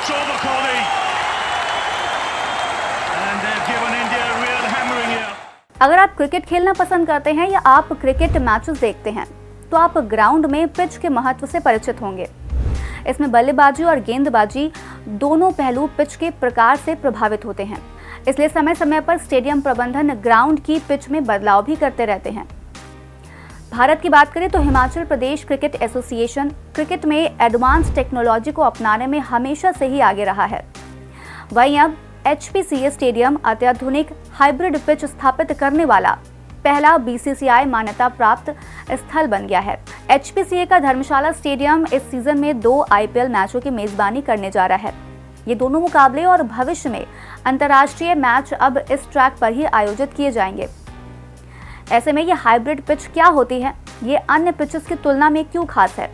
over Kohli. And they've given India a real hammering here. अगर आप cricket खेलना पसंद करते हैं या आप क्रिकेट मैचेस देखते हैं तो आप ग्राउंड में पिच के महत्व से परिचित होंगे। इसमें बल्लेबाजी और गेंदबाजी दोनों पहलू पिच के प्रकार से प्रभावित होते हैं, इसलिए समय समय पर स्टेडियम प्रबंधन ग्राउंड की पिच में बदलाव भी करते रहते हैं। भारत की बात करें तो Himachal Pradesh cricket association cricket में एडवांस टेक्नोलॉजी को अपनाने में हमेशा से ही आगे रहा है। वहीं अब HPCA स्टेडियम अत्याधुनिक हाइब्रिड पिच स्थापित करने वाला पहला BCCI मान्यता प्राप्त स्थल बन गया है। HPCA का धर्मशाला स्टेडियम इस सीजन में 2 IPL मैचों की मेजबानी करने जा रहा है। ये दोनों मुकाबले और भविष्य में अंतर्राष्ट्रीय मैच अब इस ट्रैक पर ही आयोजित किए जाएंगे। ऐसे में ये हाइब्रिड पिच क्या होती है, ये अन्य पिचेस की तुलना में क्यों खास है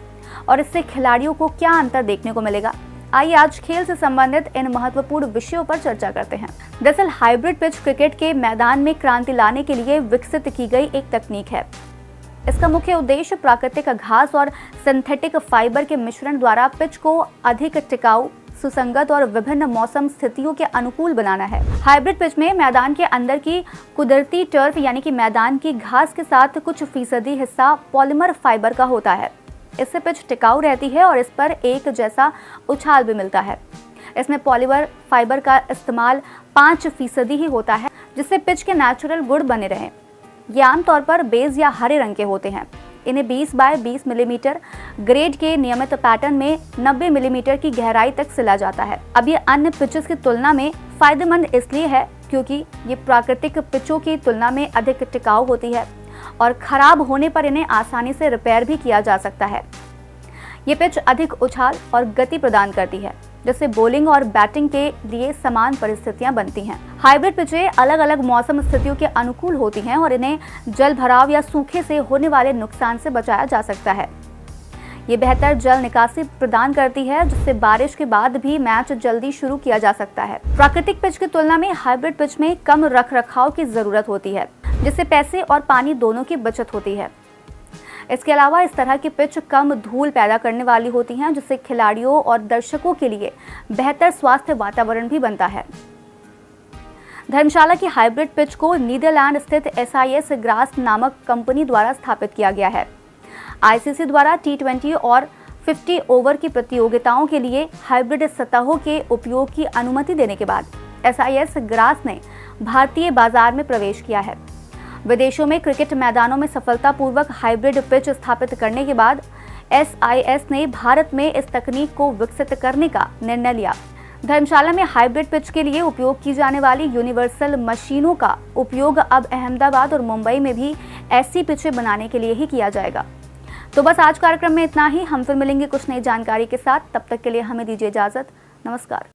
और इससे खिलाड़ियों को क्या अंतर देखने को मिलेगा, आइए आज खेल से संबंधित इन महत्वपूर्ण विषयों पर चर्चा करते हैं। दरअसल हाइब्रिड पिच क्रिकेट के मैदान में क्रांति लाने के लिए विकसित की गई एक तकनीक है। इसका मुख्य उद्देश्य प्राकृतिक घास और सिंथेटिक फाइबर के मिश्रण द्वारा पिच को अधिक टिकाऊ, सुसंगत और विभिन्न मौसम स्थितियों के अनुकूल बनाना है। हाइब्रिड पिच में मैदान के अंदर की कुदरती टर्फ यानी कि मैदान की घास के साथ कुछ फीसदी हिस्सा पॉलीमर फाइबर का होता है। इससे पिच टिकाऊ रहती है और इस पर एक जैसा उछाल भी मिलता है। इसमें पॉलीमर फाइबर का इस्तेमाल 5% ही होता है, जिससे पिच के नेचुरल गुण बने रहें। ये आमतौर पर बेज या हरे रंग के होते हैं। इन्हें 20 बाय 20 मिलीमीटर ग्रेड के नियमित पैटर्न में 90 मिलीमीटर की गहराई तक सिला जाता है। अब ये अन्य पिचेस की तुलना में फायदेमंद इसलिए है क्योंकि ये प्राकृतिक पिचों की तुलना में अधिक टिकाऊ होती है और खराब होने पर इन्हें आसानी से रिपेयर भी किया जा सकता है। ये पिच अधिक उछाल और गति प्रदान करती है, जिससे बॉलिंग और बैटिंग के लिए समान परिस्थितियां बनती हैं। हाइब्रिड पिचें अलग अलग मौसम स्थितियों के अनुकूल होती हैं और इन्हें जल भराव या सूखे से होने वाले नुकसान से बचाया जा सकता है। ये बेहतर जल निकासी प्रदान करती है, जिससे बारिश के बाद भी मैच जल्दी शुरू किया जा सकता है। प्राकृतिक पिच की तुलना में हाइब्रिड पिच में कम रखरखाव की जरूरत होती है, जिससे पैसे और पानी दोनों की बचत होती है। इसके अलावा इस तरह की पिच कम धूल पैदा करने वाली होती हैं, जिससे खिलाड़ियों और दर्शकों के लिए बेहतर स्वास्थ्य वातावरण भी बनता है। धर्मशाला की हाइब्रिड पिच को नीदरलैंड स्थित SIS ग्रास नामक कंपनी द्वारा स्थापित किया गया है। ICC द्वारा T20 और 50 ओवर की प्रतियोगिताओं के लिए हाइब्रिड सतहों के उपयोग की अनुमति देने के बाद SIS ग्रास ने भारतीय बाजार में प्रवेश किया है। विदेशों में क्रिकेट मैदानों में सफलतापूर्वक हाइब्रिड पिच स्थापित करने के बाद SIS ने भारत में इस तकनीक को विकसित करने का निर्णय लिया। धर्मशाला में हाइब्रिड पिच के लिए उपयोग की जाने वाली यूनिवर्सल मशीनों का उपयोग अब अहमदाबाद और मुंबई में भी ऐसी पिचें बनाने के लिए ही किया जाएगा। तो बस आज कार्यक्रम में इतना ही। हम फिर मिलेंगे कुछ नई जानकारी के साथ। तब तक के लिए हमें दीजिए इजाजत। नमस्कार।